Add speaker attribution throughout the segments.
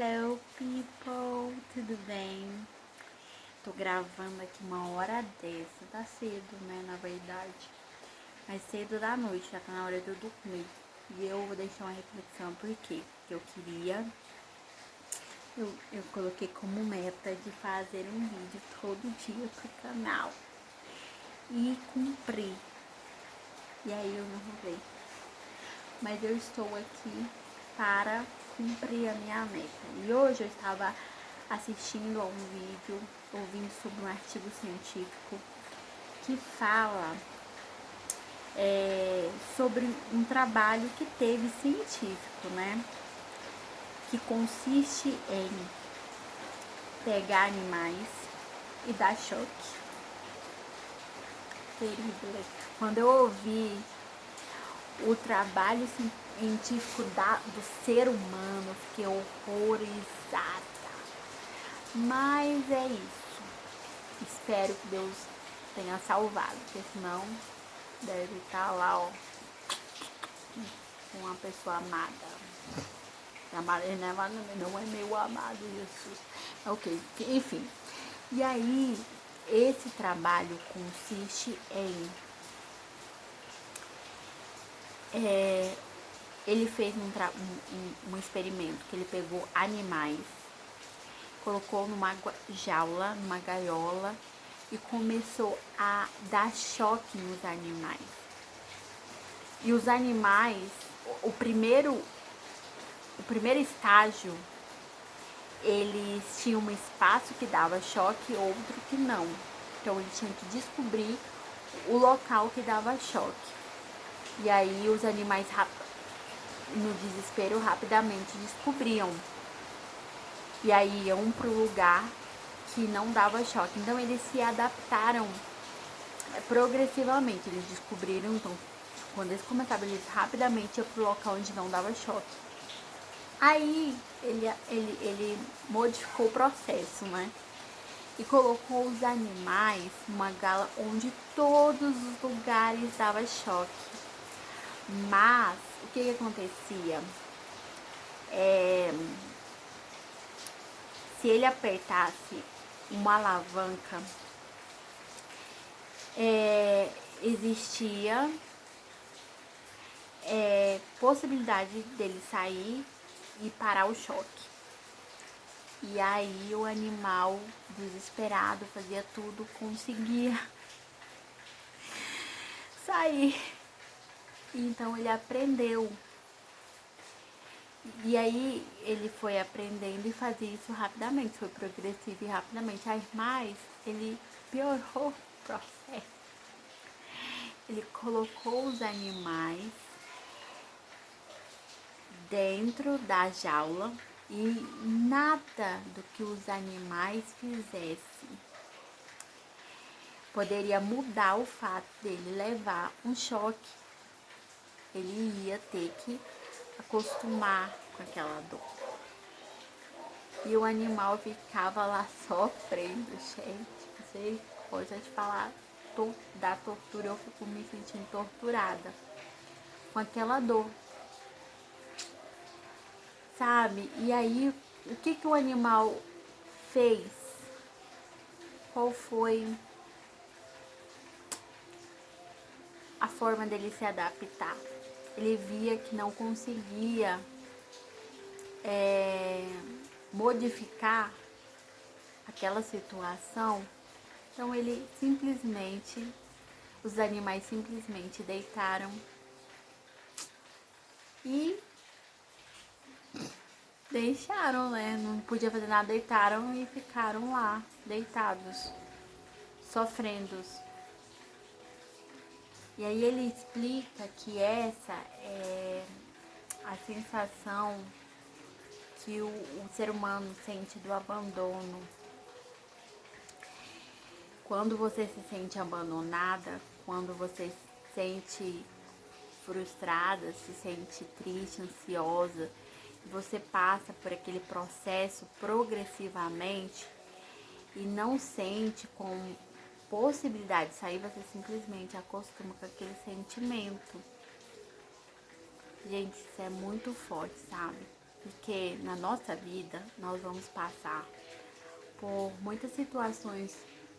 Speaker 1: Hello people, tudo bem? Tô gravando aqui uma hora dessa, tá cedo, né, na verdade, mas cedo da noite, já tá na hora de eu dormir. E eu vou deixar uma reflexão, por quê? Porque eu queria, eu coloquei como meta de fazer um vídeo todo dia pro canal e cumpri, e aí eu não vou ver. Mas eu estou aqui para cumprir a minha meta. E hoje eu estava assistindo a um vídeo, ouvindo sobre um artigo científico que fala sobre um trabalho que teve científico, né? Que consiste em pegar animais e dar choque. Terrível. Quando eu ouvi o trabalho científico do ser humano, eu fiquei horrorizada. Mas é isso. Espero que Deus tenha salvado, porque senão deve estar lá, ó, com uma pessoa amada. Ele não é meu amado, Jesus. Ok, enfim. E aí, esse trabalho consiste em ele fez um experimento que ele pegou animais, colocou numa jaula, numa gaiola e começou a dar choque nos animais. E os animais, o primeiro estágio, eles tinham um espaço que dava choque e outro que não. Então ele tinha que descobrir o local que dava choque. E aí os animais, no desespero, rapidamente descobriam. E aí iam para o lugar que não dava choque. Então eles se adaptaram progressivamente. Eles descobriram, então, quando eles começavam, eles rapidamente iam para o local onde não dava choque. Aí ele modificou o processo, né? E colocou os animais numa gala onde todos os lugares dava choque. Mas o que acontecia? Se ele apertasse uma alavanca, existia possibilidade dele sair e parar o choque. E aí o animal, desesperado, fazia tudo, conseguia sair. Então ele aprendeu. E aí ele foi aprendendo e fazia isso rapidamente, foi progressivo e rapidamente. Mas ele piorou o processo. Ele colocou os animais dentro da jaula e nada do que os animais fizessem poderia mudar o fato dele levar um choque. Ele ia ter que acostumar com aquela dor. E o animal ficava lá sofrendo, gente. Não sei, coisa de falar da tortura, eu fico me sentindo torturada com aquela dor. Sabe? E aí, o que o animal fez? Qual foi a forma dele se adaptar? Ele via que não conseguia modificar aquela situação, então os animais simplesmente deitaram e deixaram, né? Não podia fazer nada, deitaram e ficaram lá, deitados, sofrendo. E aí ele explica que essa é a sensação que o ser humano sente do abandono. Quando você se sente abandonada, quando você se sente frustrada, se sente triste, ansiosa, você passa por aquele processo progressivamente e não sente com possibilidade de sair, você simplesmente acostuma com aquele sentimento. Gente, isso é muito forte, sabe? Porque na nossa vida nós vamos passar por muitas situações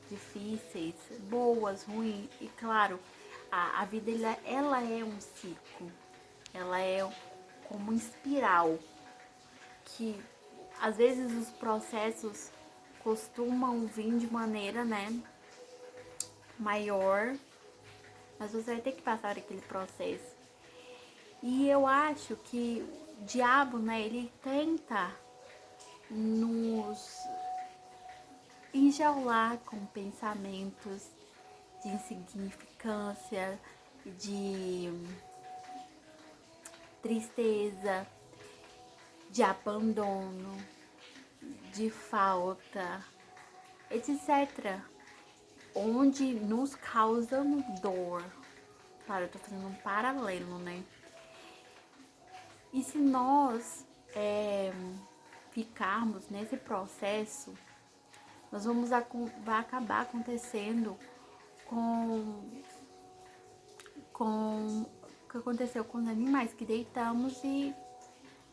Speaker 1: difíceis, boas, ruins, e claro, a vida ela é um ciclo, ela é como uma espiral, que às vezes os processos costumam vir de maneira, né, maior, mas você vai ter que passar aquele processo. E eu acho que o diabo, né, ele tenta nos enjaular com pensamentos de insignificância, de tristeza, de abandono, de falta, etc. Onde nos causam dor. Claro, eu tô fazendo um paralelo, né? E se nós ficarmos nesse processo, nós vai acabar acontecendo com o que aconteceu com os animais, que deitamos e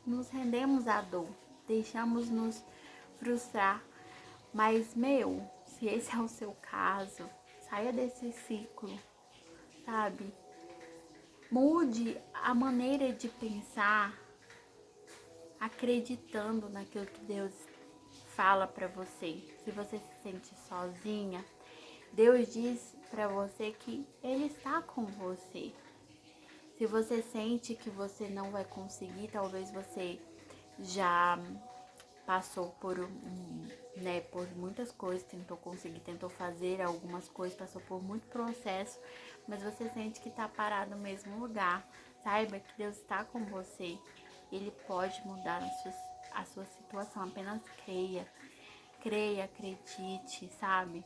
Speaker 1: nos rendemos à dor, deixamos nos frustrar. Mas, se esse é o seu caso, saia desse ciclo, sabe? Mude a maneira de pensar, acreditando naquilo que Deus fala para você. Se você se sente sozinha, Deus diz para você que Ele está com você. Se você sente que você não vai conseguir, talvez você já passou por muitas coisas, tentou conseguir, tentou fazer algumas coisas, passou por muito processo, mas você sente que está parado no mesmo lugar. Saiba que Deus está com você. Ele pode mudar a sua situação. Apenas creia, acredite, sabe?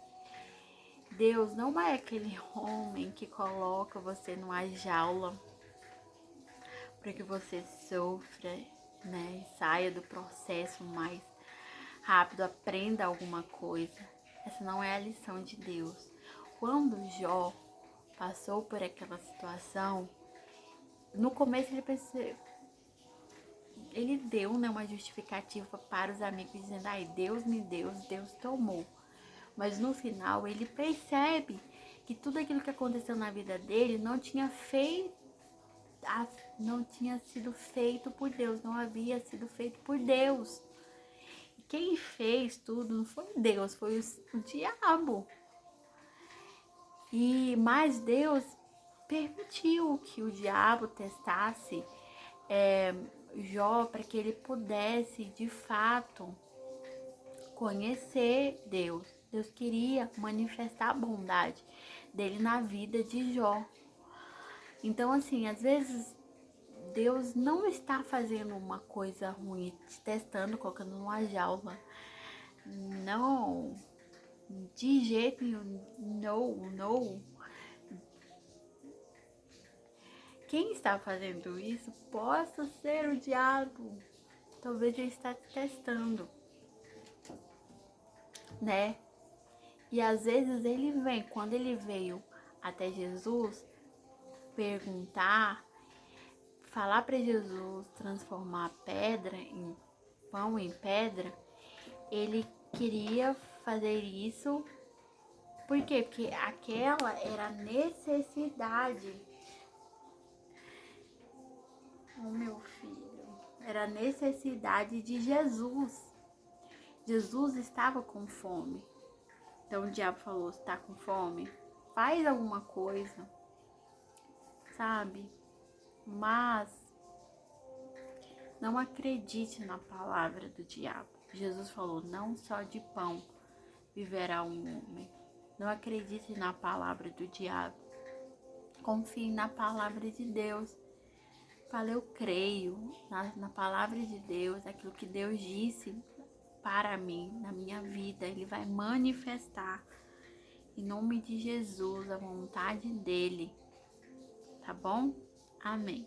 Speaker 1: Deus não é aquele homem que coloca você numa jaula para que você sofra, né? Saia do processo mais rápido, aprenda alguma coisa. Essa não é a lição de Deus. Quando Jó passou por aquela situação, no começo ele deu, né, uma justificativa para os amigos, dizendo: ai, Deus me deu, Deus tomou. Mas no final ele percebe que tudo aquilo que aconteceu na vida dele não tinha sido feito por Deus, não havia sido feito por Deus. E quem fez tudo não foi Deus, foi o diabo. Mas Deus permitiu que o diabo testasse Jó para que ele pudesse de fato conhecer Deus. Deus queria manifestar a bondade dele na vida de Jó. Então, assim, às vezes Deus não está fazendo uma coisa ruim, te testando, colocando numa jaula. Não, de jeito nenhum, não. Quem está fazendo isso possa ser o diabo. Talvez ele está te testando, né? E às vezes ele vem, quando ele veio até Jesus, perguntar, falar para Jesus transformar pedra em pão em pedra, ele queria fazer isso. Por quê? Porque aquela era a necessidade. Oh, meu filho, era a necessidade de Jesus. Jesus estava com fome. Então o diabo falou: está com fome? Faz alguma coisa, sabe? Mas não acredite na palavra do diabo. Jesus falou: não só de pão viverá um homem. Não acredite na palavra do diabo. Confie na palavra de Deus. Fala: eu creio na palavra de Deus, aquilo que Deus disse para mim, na minha vida. Ele vai manifestar, em nome de Jesus, a vontade dele. Tá bom? Amém.